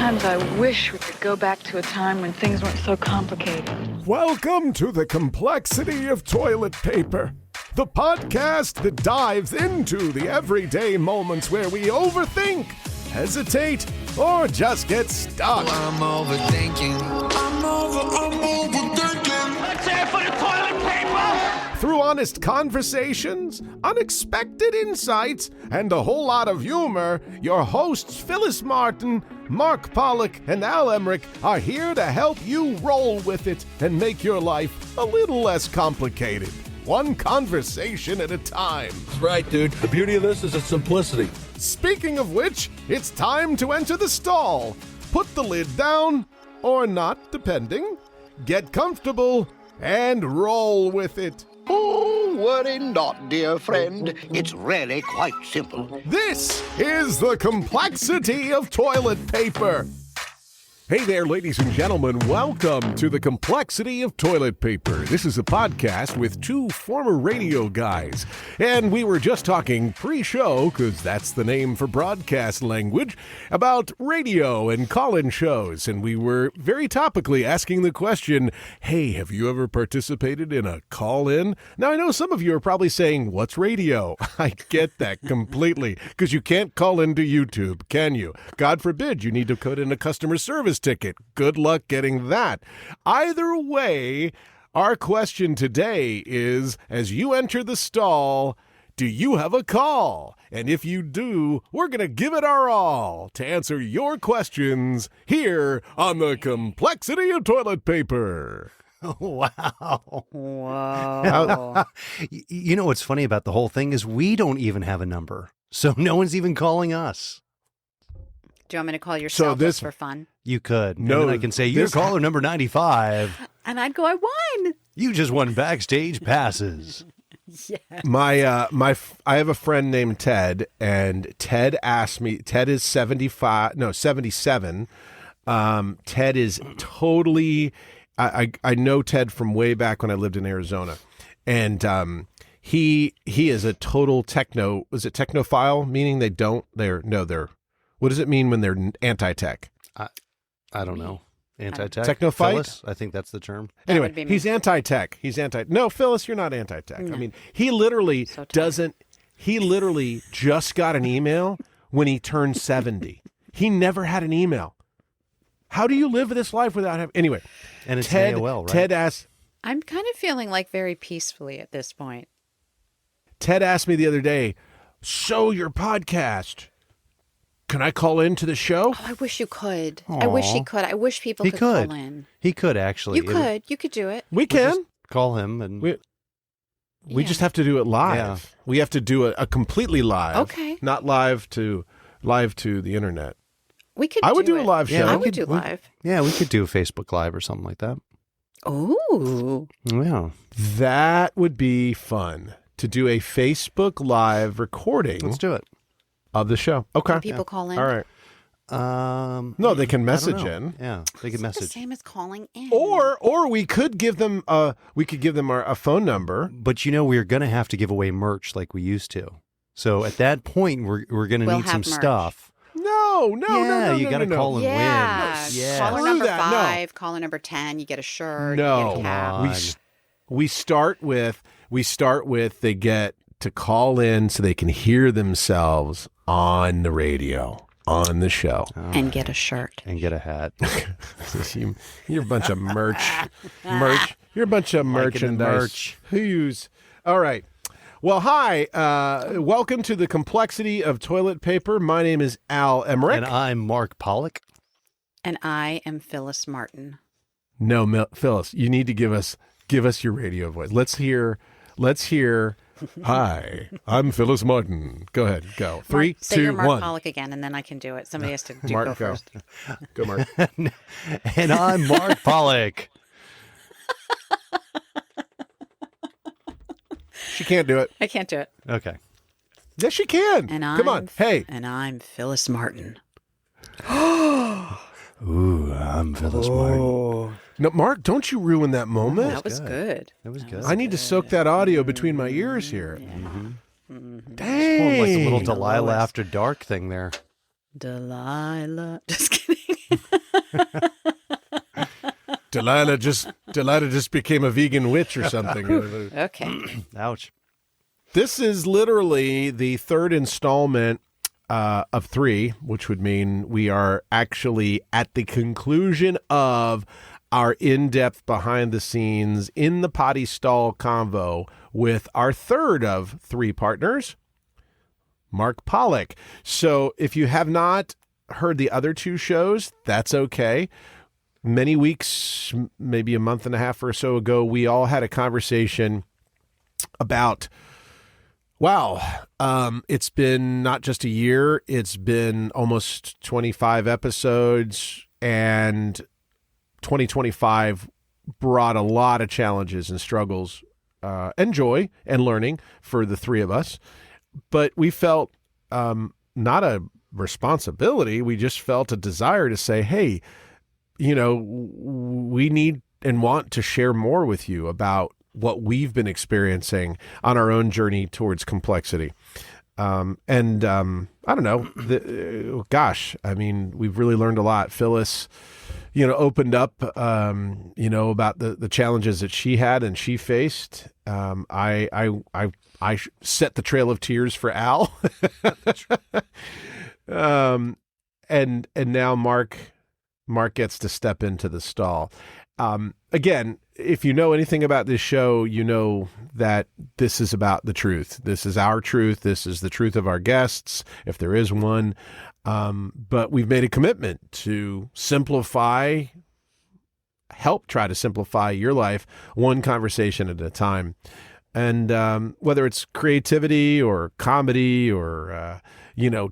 Sometimes I wish we could go back to a time when things weren't so complicated. Welcome to the complexity of toilet paper, the podcast that dives into the everyday moments where we overthink, hesitate, or just get stuck. I'm overthinking. I'm overthinking. Let's hear it for the toilet paper! Through honest conversations, unexpected insights, and a whole lot of humor, your hosts Phyllis Martin, Mark Pollock, and Al Emmerich are here to help you roll with it and make your life a little less complicated. One conversation at a time. That's right, dude. The beauty of this is its simplicity. Speaking of which, it's time to enter the stall. Put the lid down, or not, depending. Get comfortable, and roll with it. Oh, worry not, dear friend. It's really quite simple. This is the complexity of toilet paper. Hey there, ladies and gentlemen. Welcome to the complexity of toilet paper. This is a podcast with two former radio guys. And we were just talking pre-show, because that's the name for broadcast language, about radio and call-in shows. And we were very topically asking the question, hey, have you ever participated in a call-in? Now, I know some of you are probably saying, what's radio? I get that completely, because you can't call into YouTube, can you? God forbid you need to put in a customer service ticket. Good luck getting that. Either way, our question today is, as you enter the stall, do you have a call? And if you do, we're going to give it our all to answer your questions here on the complexity of toilet paper. Wow. You know what's funny about the whole thing is we don't even have a number. So no one's even calling us. Do you want me to call yourself just for fun? You could. No, and then I can say, you're caller number 95. And I'd go, I won. You just won backstage passes. Yeah. I have a friend named Ted, and Ted asked me, Ted is 77. Ted is totally, I know Ted from way back when I lived in Arizona. And he is a total technophile, meaning they're what does it mean when they're anti-tech? I don't know. Anti-tech? Technophite? Phyllis? I think that's the term. Anyway, he's anti-tech. No, Phyllis, you're not anti-tech. No. I mean, he literally just got an email when he turned 70. He never had an email. How do you live this life without having... Anyway. And it's AOL, right? Ted asked... I'm kind of feeling like very peacefully at this point. Ted asked me the other day, so your podcast... Can I call into the show? Oh, I wish you could. I wish he could. I wish people could call in. He could, actually. You could do it. We can. Call him. And we just have to do it live. Yeah. We have to do a completely live. Okay. Not live to the internet. I would do a live show. I would do live. Yeah, we could do a Facebook Live or something like that. Ooh. Yeah. That would be fun, to do a Facebook Live recording. Let's do it. Of the show. Okay. Can people call in? All right. No, they can message in. Yeah, they can message. The same as calling in. Or we could give them a phone number. But we're going to have to give away merch like we used to. So at that point, we're going to need some merch. stuff. No. You got to call and win. Yeah. Caller Screw number that. 5, caller number 10, you get a shirt, No. you get a cap. We start with they get to call in so they can hear themselves on the radio, on the show. And get a shirt. And get a hat. You're a bunch of merch. You're a bunch of merchandise. Who's? All right. Well, hi. Welcome to the complexity of toilet paper. My name is Al Emmerich. And I'm Mark Pollock. And I am Phyllis Martin. No, Phyllis, you need to give us your radio voice. Let's hear. Hi, I'm Phyllis Martin. Go ahead, go. 3, Mark, 2, 1. Say you're Mark Pollock again, and then I can do it. Somebody has to Mark, go first. Go, Mark. And I'm Mark Pollock. She can't do it. I can't do it. Okay. Yes, she can. Come on. Hey. And I'm Phyllis Martin. Ooh, I'm Phyllis Martin. No, Mark, don't you ruin that moment. That was good. That was good. I need to soak that audio between my ears here. Yeah. It's Dang. more like a little Delilah After Dark thing there. Delilah. Just kidding. Delilah just became a vegan witch or something. Okay. Ouch. This is literally the third installment of 3, which would mean we are actually at the conclusion of our in-depth behind-the-scenes in the potty stall convo with our third of 3 partners, Mark Pollock. So if you have not heard the other 2 shows, that's okay. Many weeks, maybe a month and a half or so ago, we all had a conversation about, it's been not just a year, it's been almost 25 episodes, and 2025 brought a lot of challenges and struggles and joy and learning for the 3 of us. But we felt not a responsibility, we just felt a desire to say, hey, we need and want to share more with you about what we've been experiencing on our own journey towards complexity. I don't know, we've really learned a lot. Phyllis, opened up, about the challenges that she had and she faced. I set the trail of tears for Al. And now Mark gets to step into the stall. Again, if you know anything about this show, you know that this is about the truth. This is our truth. This is the truth of our guests, if there is one. But we've made a commitment to help try to simplify your life one conversation at a time. And whether it's creativity or comedy or,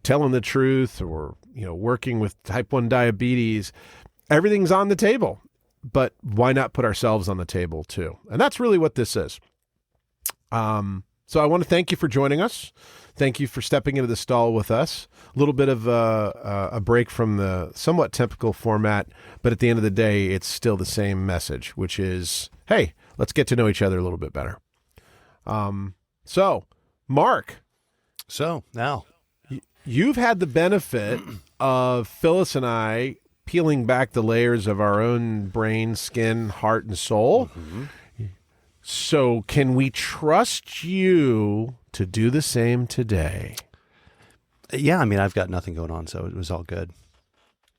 telling the truth or, working with type 1 diabetes, everything's on the table. But why not put ourselves on the table too? And that's really what this is. So I want to thank you for joining us. Thank you for stepping into the stall with us. A little bit of a break from the somewhat typical format, but at the end of the day, it's still the same message, which is, hey, let's get to know each other a little bit better. So, Mark. So, now. You've had the benefit of Phyllis and I peeling back the layers of our own brain, skin, heart, and soul. Mm-hmm. So can we trust you to do the same today? Yeah, I've got nothing going on, so it was all good.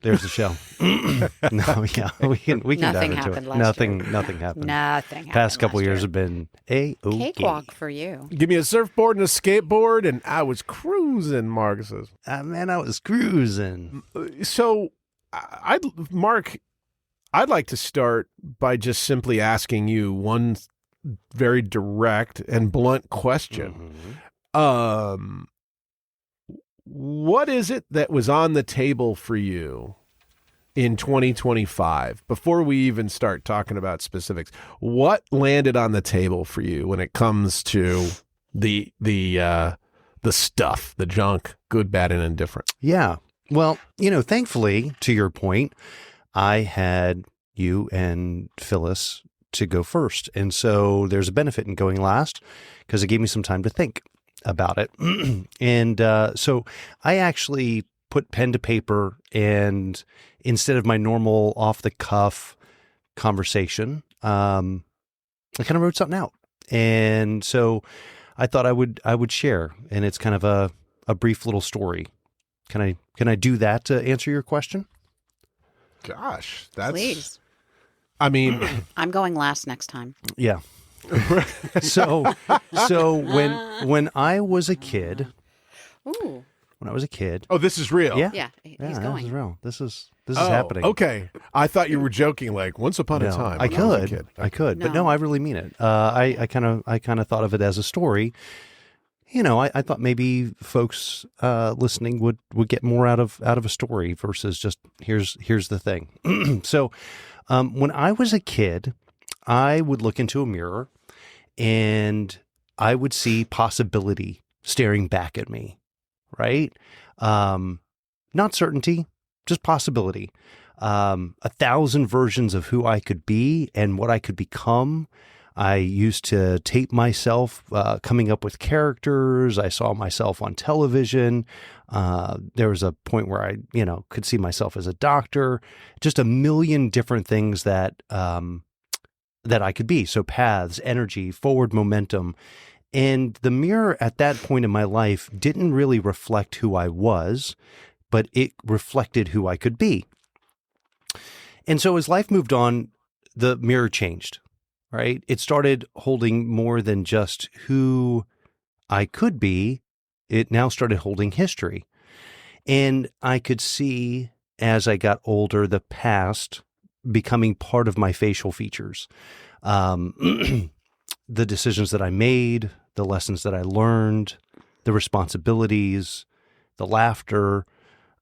There's the show. No, yeah, we can dive into it. Nothing happened. Past couple years have been A-OK. Cakewalk for you. Give me a surfboard and a skateboard, and I was cruising, Mark says. I was cruising. So, Mark, I'd like to start by just simply asking you one very direct and blunt question. Mm-hmm. What is it that was on the table for you in 2025? Before we even start talking about specifics, what landed on the table for you when it comes to the stuff, the junk, good, bad, and indifferent? Yeah. Well, thankfully, to your point, I had you and Phyllis to go first. And so there's a benefit in going last because it gave me some time to think about it. And so I actually put pen to paper, and instead of my normal off-the-cuff conversation, I kind of wrote something out. And so I thought I would share, and it's kind of a brief little story. Can I do that to answer your question? Gosh, that's... Please. I'm going last next time. Yeah. So when I was a kid... Ooh. When I was a kid... Oh, this is real? Yeah, he's going. This is real. This is happening. Okay. I thought you were joking, like, once upon a time. I could. But no, I really mean it. I kind of thought of it as a story. I thought maybe folks listening would get more out of a story versus just here's the thing. So when I was a kid, I would look into a mirror and I would see possibility staring back at me, right? Not certainty, just possibility. 1,000 versions of who I could be and what I could become. I used to tape myself coming up with characters. I saw myself on television. There was a point where I, could see myself as a doctor. Just a million different things that I could be. So paths, energy, forward momentum. And the mirror at that point in my life didn't really reflect who I was, but it reflected who I could be. And so as life moved on, the mirror changed, right? It started holding more than just who I could be. It now started holding history. And I could see, as I got older, the past becoming part of my facial features. The decisions that I made, the lessons that I learned, the responsibilities, the laughter,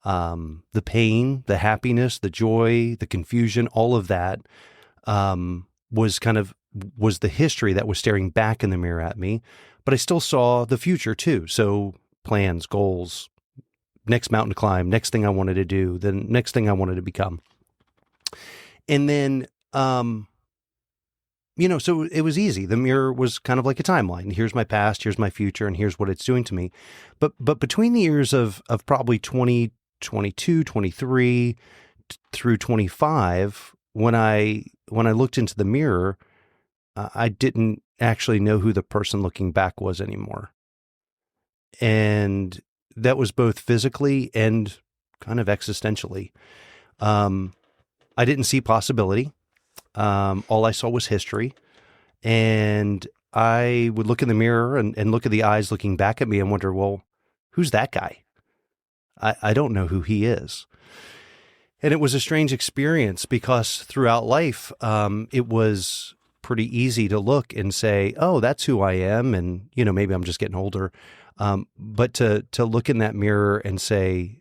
the pain, the happiness, the joy, the confusion, all of that was the history that was staring back in the mirror at me. But I still saw the future too. So plans, goals, next mountain to climb, next thing I wanted to do, the next thing I wanted to become. And then, so it was easy. The mirror was kind of like a timeline. Here's my past, here's my future, and here's what it's doing to me. But between the years of probably 2022, 23 through 25, when I looked into the mirror, I didn't actually know who the person looking back was anymore. And that was both physically and kind of existentially. I didn't see possibility. All I saw was history. And I would look in the mirror and look at the eyes looking back at me and wonder, well, who's that guy? I don't know who he is. And it was a strange experience because throughout life, it was pretty easy to look and say, oh, that's who I am. And, maybe I'm just getting older. But to look in that mirror and say,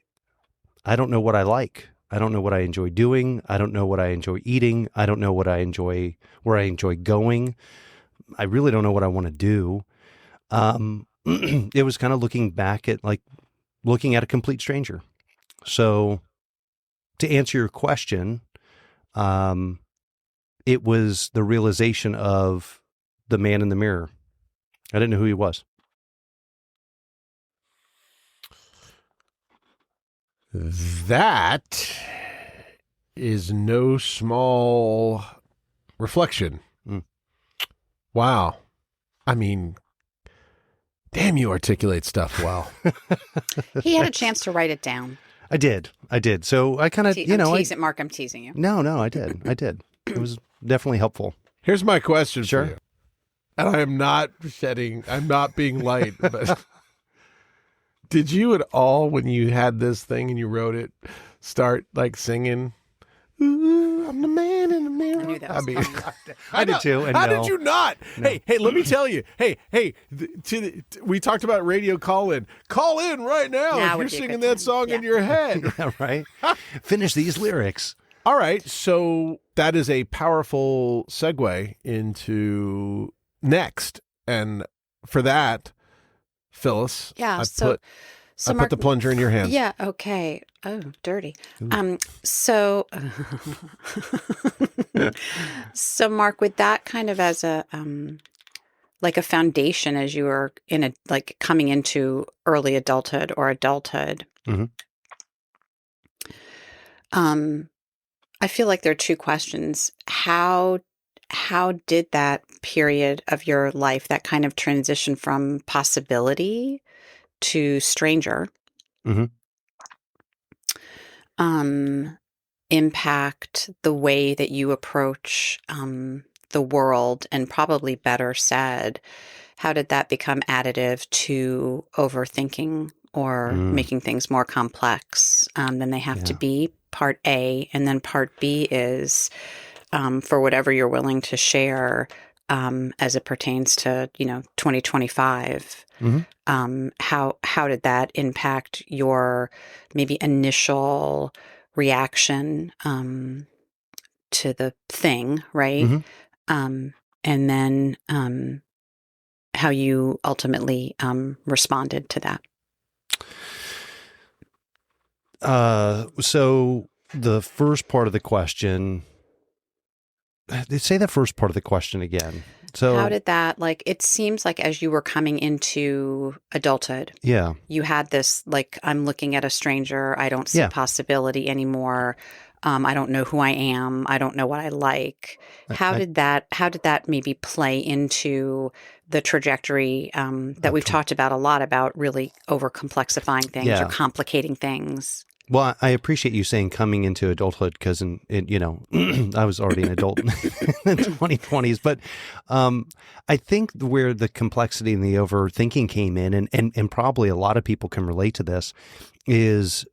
I don't know what I like. I don't know what I enjoy doing. I don't know what I enjoy eating. I don't know where I enjoy going. I really don't know what I want to do. It was kind of looking back at looking at a complete stranger. So to answer your question, it was the realization of the man in the mirror. I didn't know who he was. That is no small reflection. Wow. I mean, damn, you articulate stuff well. He had a chance to write it down. I did. So I kind of, Mark, I'm teasing you. No, I did. It was definitely helpful. Here's my question Sure. for you. And I'm not being light, but did you at all, when you had this thing and you wrote it, start singing, "Ooh, I'm the man in the mirror"? I knew that was coming. I did too. And How no. did you not? No. Hey, let me tell you. We talked about radio call-in. Call in right now Now if would you're be a singing good that time. song in your head. Yeah, right. Finish these lyrics. All right, so that is a powerful segue into next. And for that, Phyllis, Yeah. I So put Mark, the plunger in your hands. Yeah. Okay. Oh, dirty. So Mark, with that kind of as a a foundation as you were in coming into early adulthood or adulthood, Mm-hmm. I feel like there are two questions. How did that period of your life, that kind of transition from possibility to stranger, Mm-hmm. impact the way that you approach the world? And probably better said, how did that become additive to overthinking or making things more complex than they have to be? Part A. And then part B is for whatever you're willing to share as it pertains to 2025. Mm-hmm. How did that impact your maybe initial reaction to the thing, right? Mm-hmm. And then how you ultimately responded to that. So the first part of the question, say the first part of the question again. So how did that, like, it seems like as you were coming into adulthood, yeah, you had this, like, I'm looking at a stranger. I don't see yeah, possibility anymore. I don't know who I am. I don't know what I like. I, How did that maybe play into the trajectory that we've talked about a lot about really over complexifying things or yeah. complicating things? Well, I appreciate you saying coming into adulthood because, I was already an adult in the 2020s. But I think where the complexity and the overthinking came in, and probably a lot of people can relate to this, is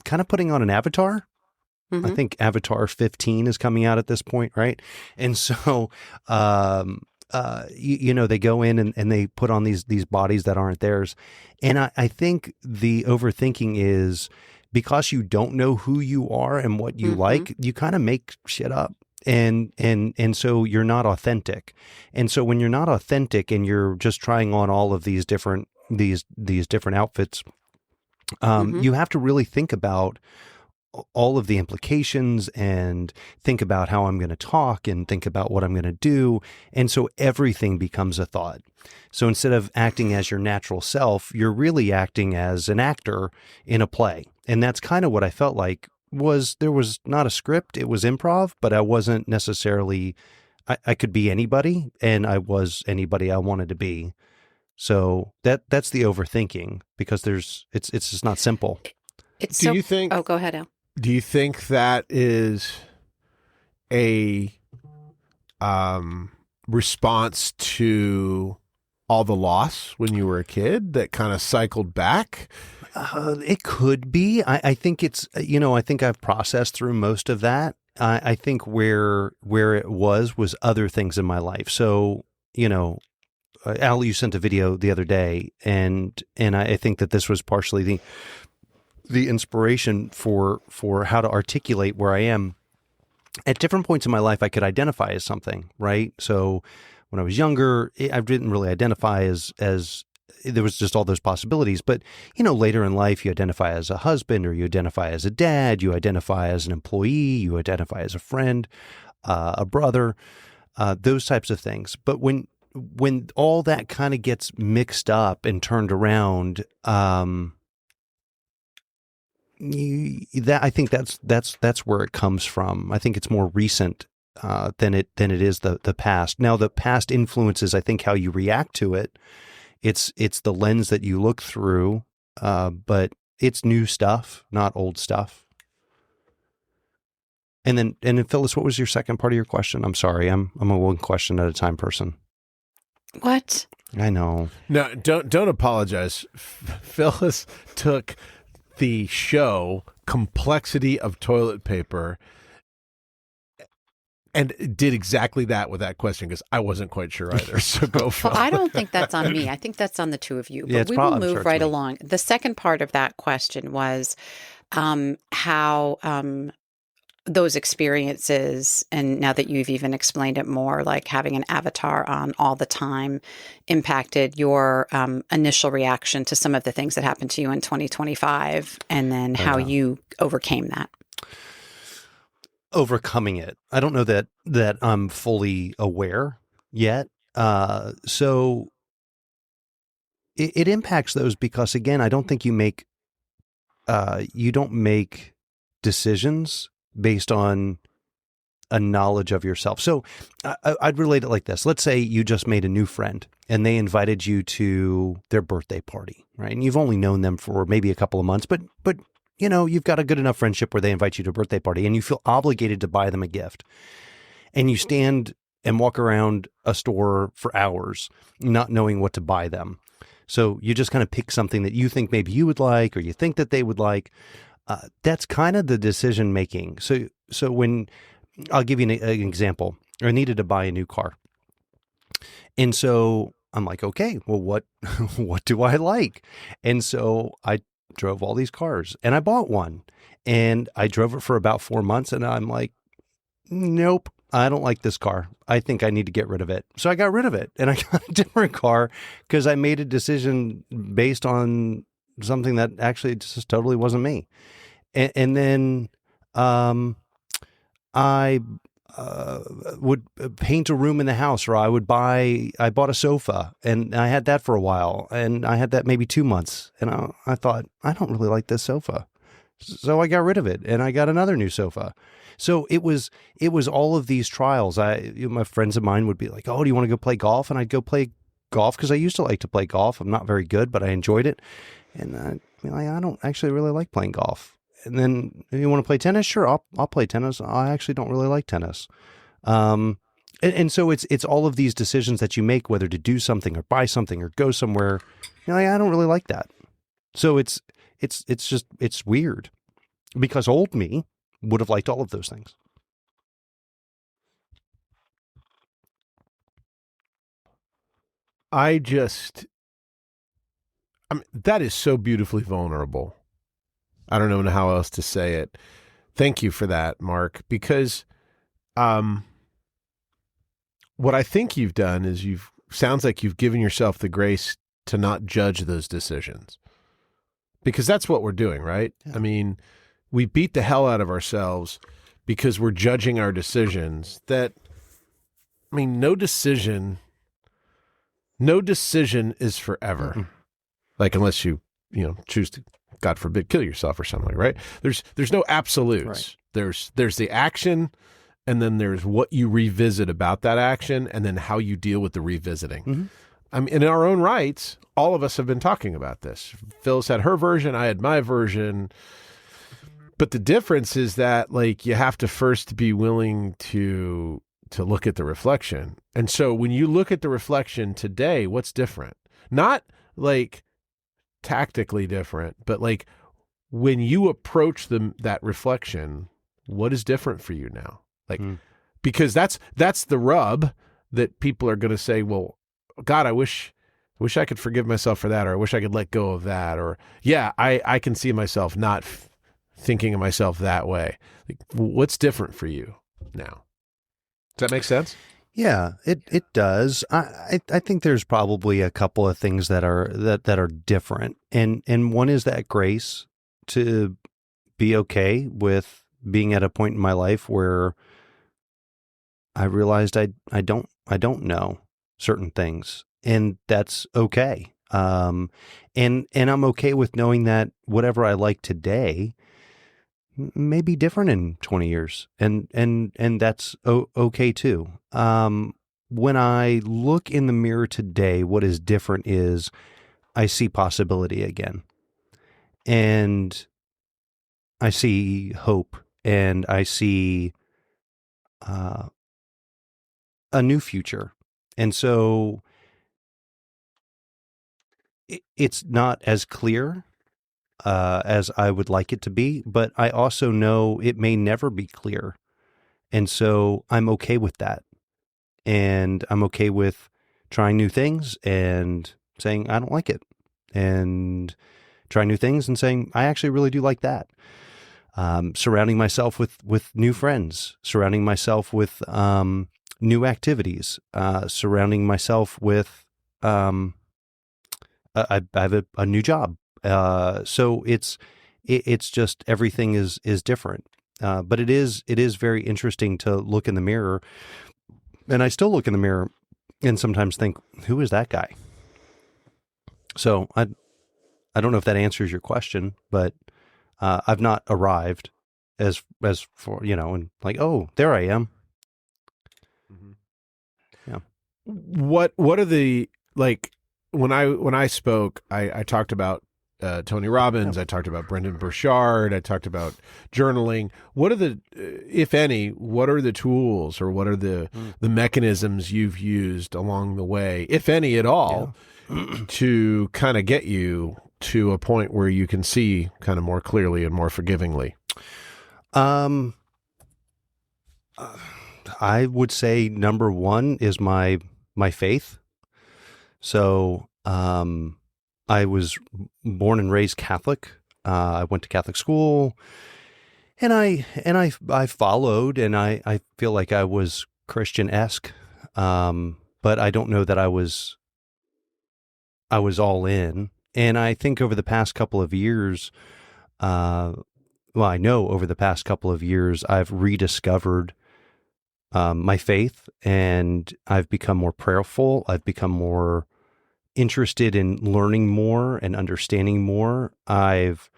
kind of putting on an avatar. I think Avatar 15 is coming out at this point, right? And so, they go in and they put on these bodies that aren't theirs. And I think the overthinking is because you don't know who you are and what you like, you kind of make shit up. And so you're not authentic. And so when you're not authentic and you're just trying on all of these different outfits, you have to really think about all of the implications and think about how I'm going to talk and think about what I'm going to do. And so everything becomes a thought. So instead of acting as your natural self, you're really acting as an actor in a play. And that's kind of what I felt like there was not a script. It was improv, but I wasn't necessarily, I could be anybody, and I was anybody I wanted to be. So that's the overthinking, because it's just not simple. Do you think? Oh, go ahead, Al. Do you think that is a response to all the loss when you were a kid that kind of cycled back? It could be. I think it's, I think I've processed through most of that. I think where it was other things in my life. So, Al, you sent a video the other day, and I think that this was partially the inspiration for how to articulate where I am. At different points in my life, I could identify as something, right? So when I was younger, I didn't really identify as there was just all those possibilities. But, later in life, you identify as a husband, or you identify as a dad, you identify as an employee, you identify as a friend, a brother, those types of things. But when all that kind of gets mixed up and turned around, I think that's where it comes from. I think it's more recent than it is the past. Now, the past influences, I think, how you react to it. It's the lens that you look through, but it's new stuff, not old stuff. And then Phyllis, what was your second part of your question? I'm sorry, I'm a one question at a time person. What? I know. No, don't apologize. Phyllis took the show Complexity of Toilet Paper and did exactly that with that question, because I wasn't quite sure either. So go for it. I don't think that's on me. I think that's on the two of you. But Yeah, we will move right along. The second part of that question was how those experiences, and now that you've even explained it more, like having an avatar on all the time, impacted your initial reaction to some of the things that happened to you in 2025, and then how you overcame that. Overcoming it. I don't know that I'm fully aware yet. So it impacts those because, again, I don't think you don't make decisions based on a knowledge of yourself. So I'd relate it like this. Let's say you just made a new friend and they invited you to their birthday party, right? And you've only known them for maybe a couple of months, but you've got a good enough friendship where they invite you to a birthday party and you feel obligated to buy them a gift. And you stand and walk around a store for hours, not knowing what to buy them. So you just kind of pick something that you think maybe you would like, or you think that they would like. That's kind of the decision making. So when I'll give you an example, I needed to buy a new car. And so I'm like, okay, well, what do I like? And so I drove all these cars and I bought one and I drove it for about 4 months and I'm like, nope, I don't like this car. I think I need to get rid of it. So I got rid of it and I got a different car because I made a decision based on something that actually just totally wasn't me. And then I would paint a room in the house, or I bought a sofa and I had that for a while, and I had that maybe 2 months, and I thought, I don't really like this sofa. So I got rid of it and I got another new sofa. So it was all of these trials. My friends of mine would be like, oh, do you want to go play golf? And I'd go play golf because I used to like to play golf. I'm not very good, but I enjoyed it. And I don't actually really like playing golf. And then, you want to play tennis? Sure, I'll play tennis. I actually don't really like tennis. And so it's all of these decisions that you make, whether to do something or buy something or go somewhere. I don't really like that. So it's weird, because old me would have liked all of those things. That is so beautifully vulnerable. I don't know how else to say it. Thank you for that, Mark, because what I think you've done is sounds like you've given yourself the grace to not judge those decisions, because that's what we're doing, right? Yeah. I mean, we beat the hell out of ourselves because we're judging our decisions. No decision is forever. Mm-hmm. Like, unless you choose to, God forbid, kill yourself or something, right? There's no absolutes. Right. There's the action, and then there's what you revisit about that action, and then how you deal with the revisiting. Mm-hmm. In our own rights, all of us have been talking about this. Phyllis had her version, I had my version. But the difference is that, like, you have to first be willing to look at the reflection. And so when you look at the reflection today, what's different? Not like tactically different, but like when you approach that reflection, what is different for you now? Like, because that's the rub that people are going to say, well, God, I wish I could forgive myself for that, or I wish I could let go of that, or yeah, I can see myself not thinking of myself that way. Like, what's different for you now? Does that make sense? Yeah, it does. I think there's probably a couple of things that are different, and one is that grace to be okay with being at a point in my life where I realized I don't know certain things, and that's okay. And I'm okay with knowing that whatever I like today may be different in 20 years. And that's okay too. When I look in the mirror today, what is different is I see possibility again, and I see hope, and I see, a new future. And so it's not as clear as I would like it to be, but I also know it may never be clear. And so I'm okay with that. And I'm okay with trying new things and saying, I don't like it. And trying new things and saying, I actually really do like that. Surrounding myself with new friends, surrounding myself with new activities, surrounding myself with, I have a new job. So it's just everything is different. But it is very interesting to look in the mirror, and I still look in the mirror and sometimes think, who is that guy? So I don't know if that answers your question, but I've not arrived as for, and like, oh, there I am. Mm-hmm. Yeah. What are the, like, when I spoke, I talked about Tony Robbins. I talked about Brendan Burchard. I talked about journaling. What are the, if any, what are the tools, or what are the mechanisms you've used along the way, if any at all, to kind of get you to a point where you can see kind of more clearly and more forgivingly? I would say number one is my faith. So, I was born and raised Catholic. I went to Catholic school, and I followed, and I feel like I was Christian-esque. But I don't know that I was all in. And I think over the past couple of years, I know over the past couple of years, I've rediscovered my faith, and I've become more prayerful. I've become more interested in learning more and understanding more. I've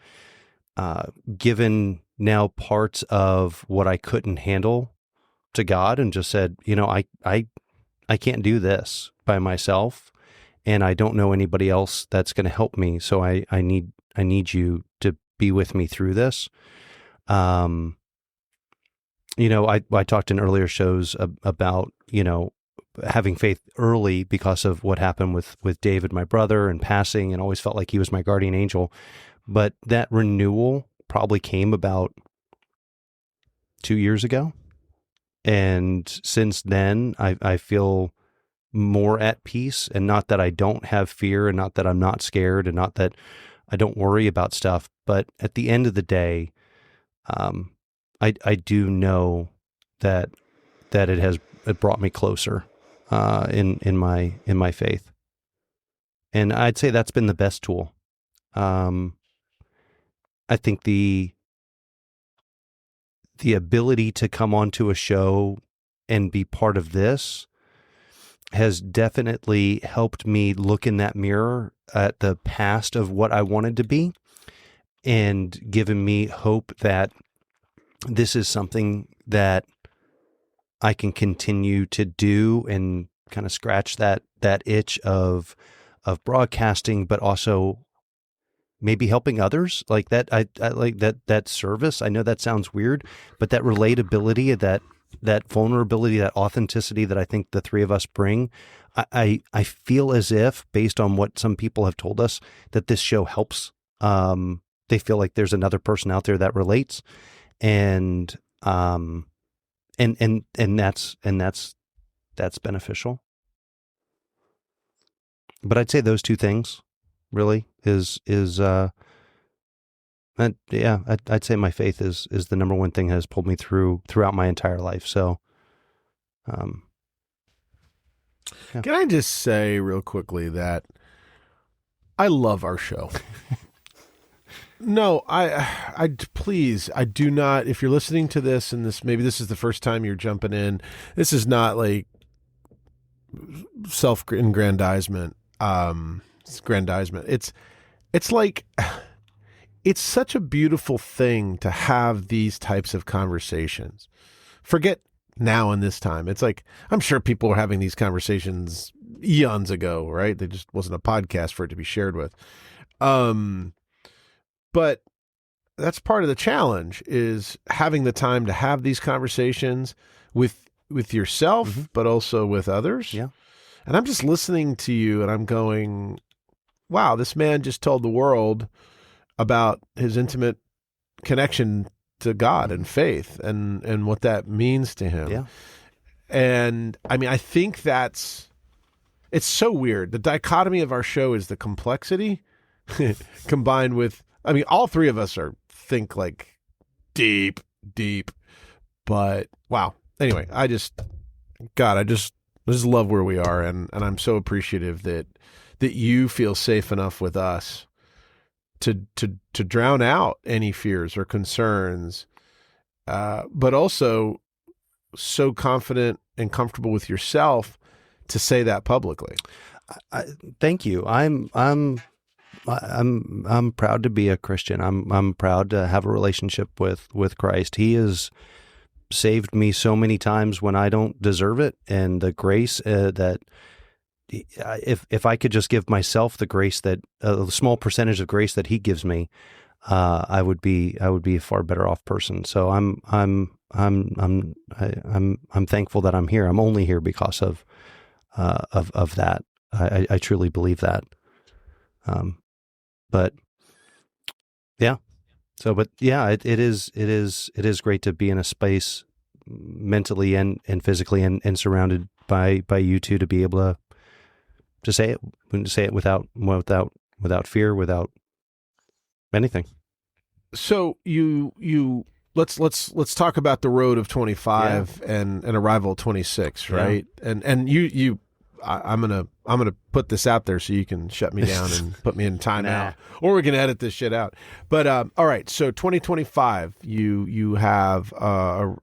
given now parts of what I couldn't handle to God and just said, I can't do this by myself, and I don't know anybody else that's going to help me. So I need you to be with me through this. I talked in earlier shows about, having faith early because of what happened with David, my brother, and passing, and always felt like he was my guardian angel. But that renewal probably came about 2 years ago. And since then, I feel more at peace, and not that I don't have fear, and not that I'm not scared, and not that I don't worry about stuff. But at the end of the day, I do know that it brought me closer in my faith, and I'd say that's been the best tool. I think the ability to come onto a show and be part of this has definitely helped me look in that mirror at the past of what I wanted to be, and given me hope that this is something that I can continue to do and kind of scratch that itch of broadcasting, but also maybe helping others like that. I like that service. I know that sounds weird, but that relatability, that vulnerability, that authenticity that I think the three of us bring, I feel as if, based on what some people have told us, that this show helps. They feel like there's another person out there that relates, and that's beneficial. But I'd say those two things really is I'd say my faith is the number one thing that has pulled me throughout my entire life. So, yeah. Can I just say real quickly that I love our show. No, I please, I do not. If you're listening to this, and maybe this is the first time you're jumping in, this is not like self-aggrandizement. It's like, it's such a beautiful thing to have these types of conversations. Forget now in this time. It's like, I'm sure people were having these conversations eons ago, right? There just wasn't a podcast for it to be shared with. But that's part of the challenge, is having the time to have these conversations with yourself, Mm-hmm. but also with others. Yeah. And I'm just listening to you and I'm going, wow, this man just told the world about his intimate connection to God and faith and what that means to him. Yeah. And I mean, I think it's so weird. The dichotomy of our show is the complexity combined with, I mean, all three of us think like deep, but wow. Anyway, I just love where we are. And I'm so appreciative that you feel safe enough with us to drown out any fears or concerns, but also so confident and comfortable with yourself to say that publicly. Thank you. I'm proud to be a Christian. I'm proud to have a relationship with Christ. He has saved me so many times when I don't deserve it, and the grace that if I could just give myself the grace, that a small percentage of grace that He gives me, I would be a far better off person. So I'm thankful that I'm here. I'm only here because of that. I truly believe that. But yeah. So, but yeah, it is great to be in a space mentally and physically and surrounded by you two, to be able to say it without fear, without anything. So let's talk about the road of 25 and arrival 26, right? Yeah. And I'm gonna put this out there so you can shut me down and put me in timeout, or we can edit this shit out. But all right, so 2025, you have a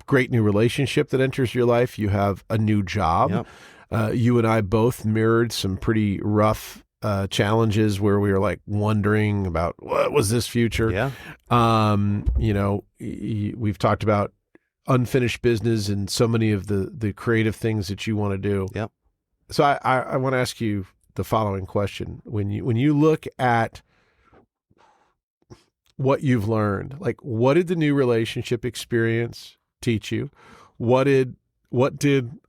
great new relationship that enters your life. You have a new job. Yep. You and I both mirrored some pretty rough challenges where we were like wondering about what was this future. Yeah. We've talked about unfinished business and so many of the creative things that you want to do. Yep. So I want to ask you the following question. When you look at what you've learned, like what did the new relationship experience teach you? What did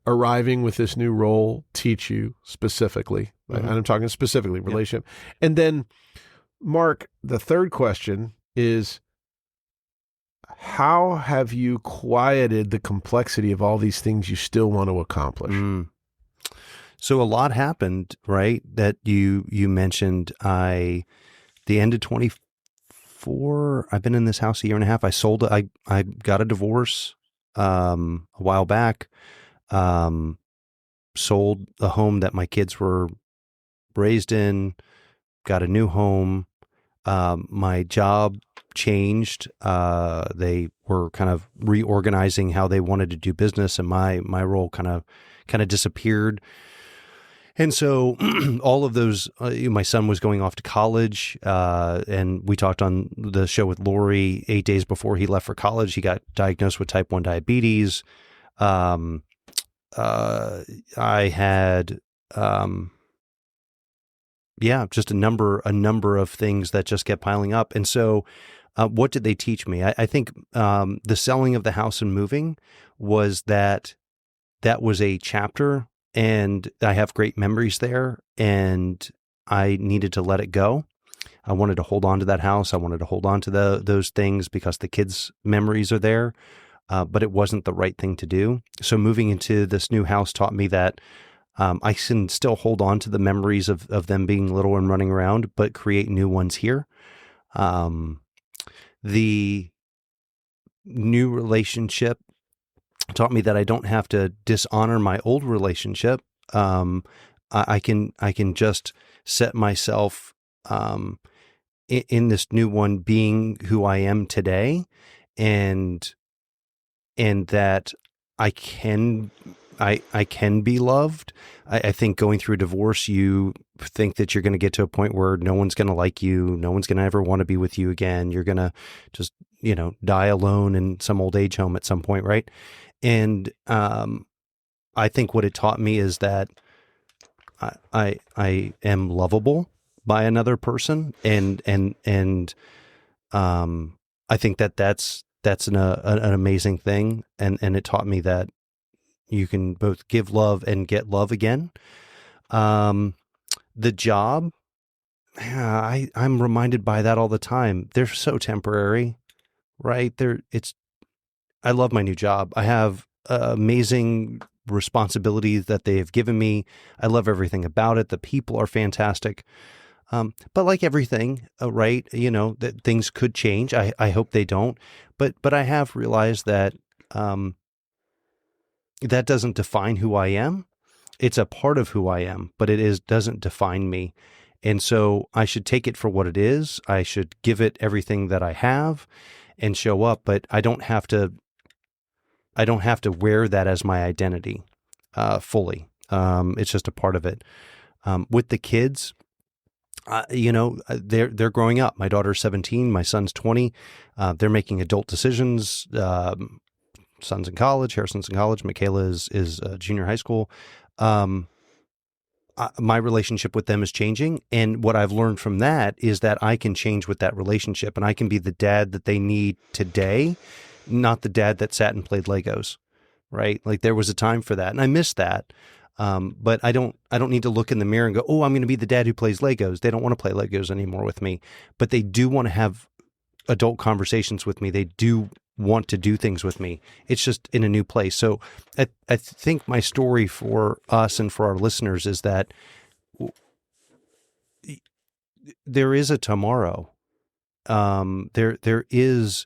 arriving with this new role teach you specifically? Mm-hmm. And I'm talking specifically relationship. And then, Mark, the third question is, how have you quieted the complexity of all these things you still want to accomplish? So a lot happened, right? That you mentioned. The end of 24, I've been in this house a year and a half. I sold it. I got a divorce a while back. Sold a home that my kids were raised in, got a new home. My job changed. They were kind of reorganizing how they wanted to do business, and my role kind of disappeared. And so all of those, my son was going off to college, and we talked on the show with Lori 8 days before he left for college. He got diagnosed with type 1 diabetes. I had, just a number of things that just kept piling up. And so, what did they teach me? I think the selling of the house and moving was that was a chapter, and I have great memories there, and I needed to let it go. I wanted to hold on to that house. I wanted to hold on to those things because the kids' memories are there, but it wasn't the right thing to do. So moving into this new house taught me that I can still hold on to the memories of them being little and running around, but create new ones here. The new relationship taught me that I don't have to dishonor my old relationship. I can just set myself in this new one, being who I am today, and that I can be loved. I think going through a divorce, you think that you're going to get to a point where no one's going to like you. No one's going to ever want to be with you again. You're going to just, die alone in some old age home at some point. Right. And, I think what it taught me is that I am lovable by another person. And I think that's an amazing thing. And it taught me that you can both give love and get love again. The job, I'm reminded by that all the time. They're so temporary, right? I love my new job. I have amazing responsibilities that they have given me. I love everything about it. The people are fantastic. But like everything, right? That things could change. I hope they don't. But I have realized that that doesn't define who I am. It's a part of who I am, but doesn't define me. And so I should take it for what it is. I should give it everything that I have and show up, but I don't have to wear that as my identity fully. It's just a part of it. With the kids, they're growing up. My daughter's 17, my son's 20. They're making adult decisions. Son's in college, Harrison's in college, Michaela is junior high school. My relationship with them is changing. And what I've learned from that is that I can change with that relationship, and I can be the dad that they need today, not the dad that sat and played Legos, right? Like there was a time for that, and I miss that. But I don't need to look in the mirror and go, oh, I'm going to be the dad who plays Legos. They don't want to play Legos anymore with me, but they do want to have adult conversations with me. They do want to do things with me. It's just in a new place. So I think my story for us and for our listeners is that there is a tomorrow. There is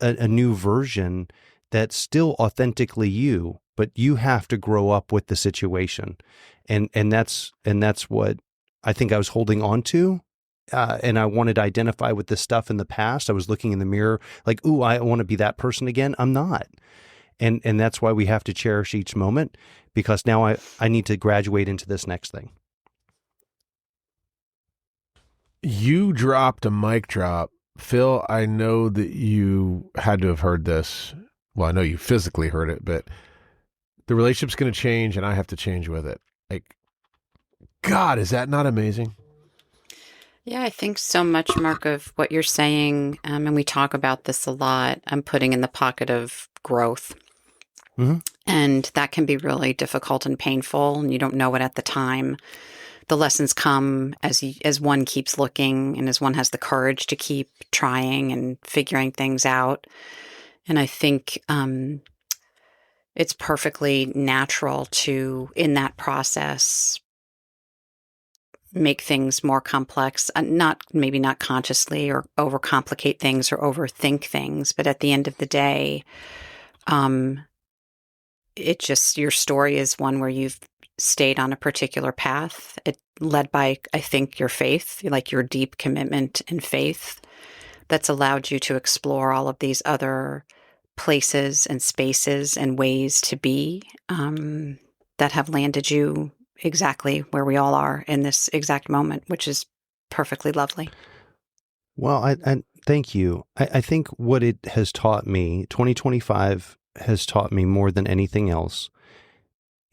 a new version that's still authentically you, but you have to grow up with the situation. And that's what I think I was holding on to. And I wanted to identify with this stuff in the past. I was looking in the mirror like, ooh, I want to be that person again. I'm not. And that's why we have to cherish each moment, because now I need to graduate into this next thing. You dropped a mic drop. Phil, I know that you had to have heard this. Well, I know you physically heard it, but the relationship's going to change and I have to change with it. Like, God, is that not amazing? Yeah, I think so much, Mark, of what you're saying, and we talk about this a lot, I'm putting in the pocket of growth. Mm-hmm. And that can be really difficult and painful, and you don't know it at the time. The lessons come as one keeps looking and as one has the courage to keep trying and figuring things out. And I think it's perfectly natural to, in that process, make things more complex, maybe not consciously, or overcomplicate things or overthink things. But at the end of the day, your story is one where you've stayed on a particular path. It led by, I think, your faith, like your deep commitment and faith, that's allowed you to explore all of these other places and spaces and ways to be, that have landed you exactly where we all are in this exact moment, which is perfectly lovely. Well, I thank you. I think what it has taught me, 2025 has taught me more than anything else,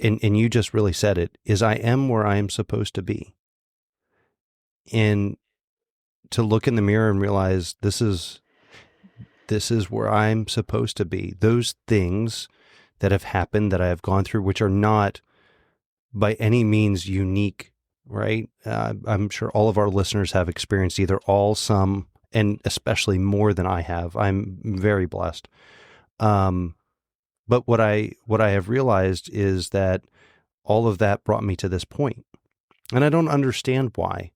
and you just really said it, is I am where I am supposed to be. And to look in the mirror and realize this is where I'm supposed to be. Those things that have happened, that I have gone through, which are not by any means unique, right? I'm sure all of our listeners have experienced either all, some, and especially more than I have. I'm very blessed. But what I have realized is that all of that brought me to this point, and I don't understand why,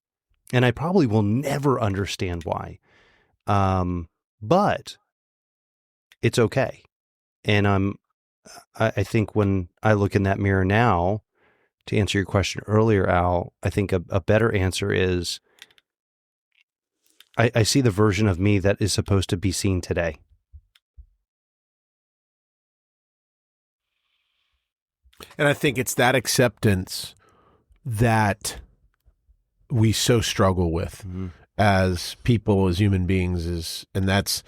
and I probably will never understand why. But it's okay. And I think when I look in that mirror now, to answer your question earlier, Al, I think a better answer is I see the version of me that is supposed to be seen today. And I think it's that acceptance that we so struggle with as people, as human beings, and that's,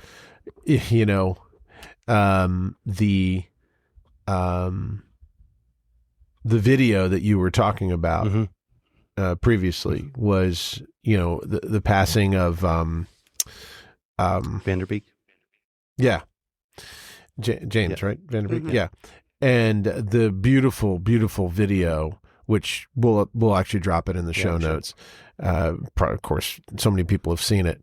the video that you were talking about previously was, the passing of Vanderbeek. Yeah. James, Yeah. right? Vanderbeek. Yeah. And the beautiful, beautiful video, which we'll actually drop it in the show notes. Of course, so many people have seen it.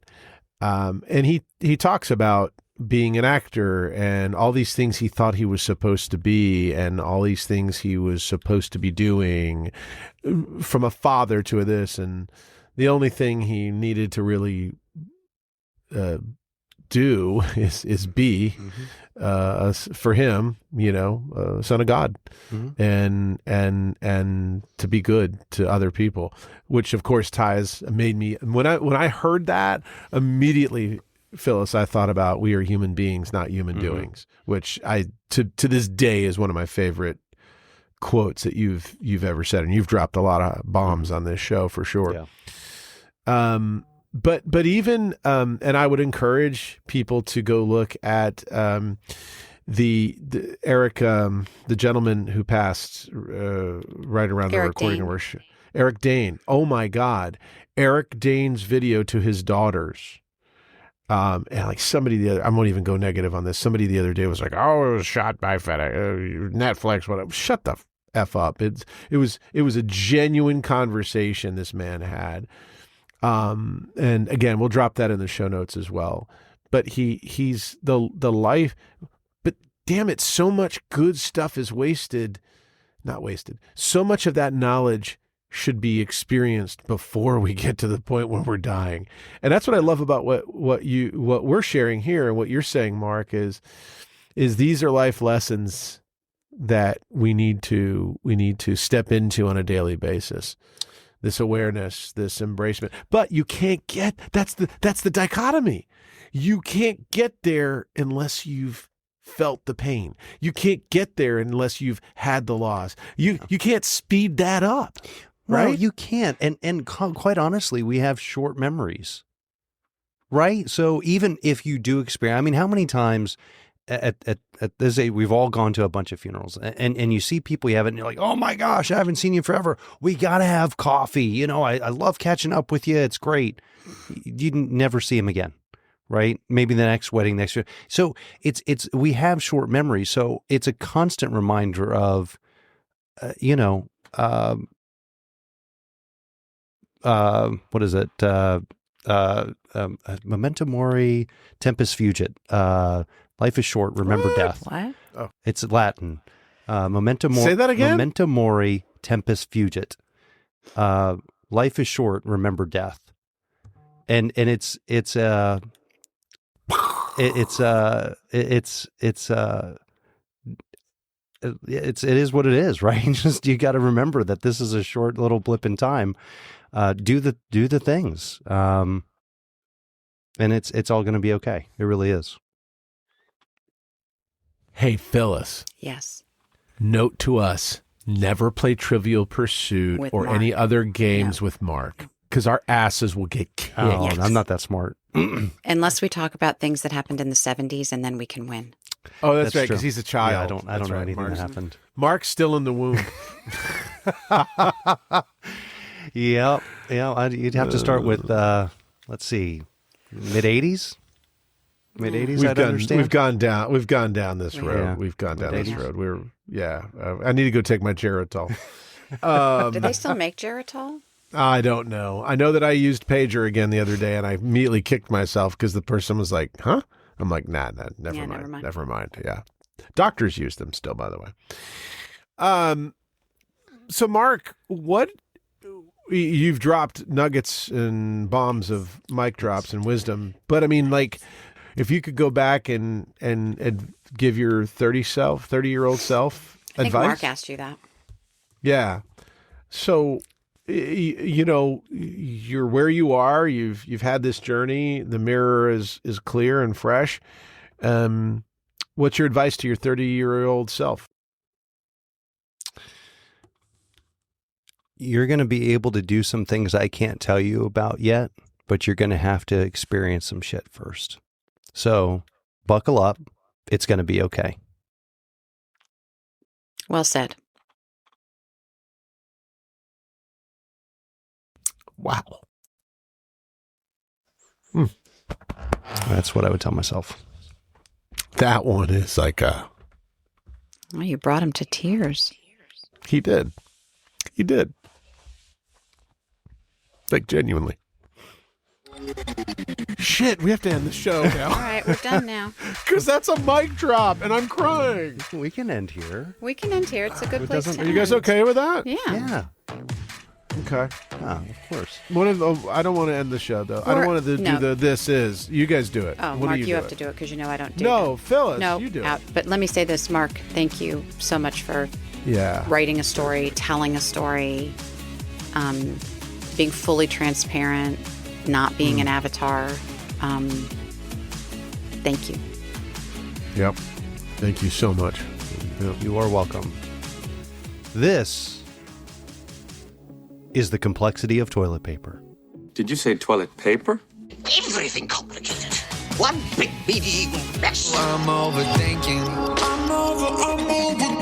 And he talks about being an actor and all these things he thought he was supposed to be and all these things he was supposed to be doing, from a father to this. And the only thing he needed to really do is be for him, son of God, and to be good to other people, which of course made me, when I heard that immediately, Phyllis, I thought about we are human beings, not human doings, which to this day is one of my favorite quotes that you've ever said, and you've dropped a lot of bombs on this show for sure. Yeah. But even and I would encourage people to go look at the Eric, the gentleman who passed right around the recording of our show, Eric Dane. Oh my God, Eric Dane's video to his daughters. And like I won't even go negative on this. Somebody the other day was like, "Oh, it was shot by FedEx, Netflix, whatever." Shut the F up. It was a genuine conversation this man had. And again, we'll drop that in the show notes as well. But he's the life, but damn it, so much good stuff is not wasted. So much of that knowledge should be experienced before we get to the point where we're dying. And that's what I love about what we're sharing here and what you're saying, Mark, is these are life lessons that we need to step into on a daily basis. This awareness, this embracement. But you can't that's the dichotomy. You can't get there unless you've felt the pain. You can't get there unless you've had the loss. You can't speed that up, right? No, you can't. And quite honestly, we have short memories, right? So even if you do experience, I mean, how many times at this age, we've all gone to a bunch of funerals and you see people you haven't, and you're like, oh my gosh, I haven't seen you forever. We got to have coffee. You know, I love catching up with you. It's great. You never see him again, right? Maybe the next wedding next year. So we have short memories. So it's a constant reminder of, what is it? Memento mori, tempus fugit. Life is short, remember death. What? Oh. It's Latin. Memento mori. Say that again? Memento mori, tempus fugit. Life is short, remember death. And it is what it is, right? Just you got to remember that this is a short little blip in time. Do the things, and it's all going to be okay. It really is. Hey, Phyllis. Yes. Note to us: never play Trivial Pursuit With or Mark. any other games No. with Mark, because our asses will get kicked. Oh, Yes. I'm not that smart. Unless we talk about things that happened in the 70s, and then we can win. Oh, that's right, true. because he's a child. Yeah, I don't That's know right. anything Mark's, that happened. Mark's still in the womb. Yep. Yeah, you'd have to start with let's see, mid 80s. Mid 80s. I'd understand. We've gone down this road. Yeah. We've gone down this Mid-80s. road. I need to go take my Geritol. Do they still make Geritol? I don't know. I know that I used Pager again the other day, and I immediately kicked myself because the person was like, "Huh?" I'm like, "Nah, never mind." Yeah, doctors use them still, by the way. So Mark, what you've dropped nuggets and bombs of mic drops and wisdom, but I mean, like, if you could go back and give your 30-year-old self I think advice. Mark asked you that. Yeah. So, you're where you are. You've had this journey. The mirror is clear and fresh. What's your advice to your 30-year-old self? You're going to be able to do some things I can't tell you about yet, but you're going to have to experience some shit first. So buckle up. It's going to be okay. Well said. Wow. That's what I would tell myself. That one is like Well, you brought him to tears. he did. Like, genuinely. Shit, we have to end the show All now. right, we're done now. Because that's a mic drop, and I'm crying. We can end here. We can end here. It's a good place to Are you guys end. okay with that? Yeah. Yeah. Okay. Of course. I don't want to end the show, though. I don't Or- want to do no. the this is. You guys do it. Oh, What do Mark, you you have it? to do it because you know I don't do No, that. Phyllis, No, you do out. it. But let me say this, Mark. Thank you so much for Yeah. writing a story, telling a story, being fully transparent, not being an avatar. Thank you. Yep. Thank you so much. Yep. You are welcome. This is the complexity of toilet paper. Did you say toilet paper? Everything complicated. One big medieval mess. I'm overthinking. I'm overthinking.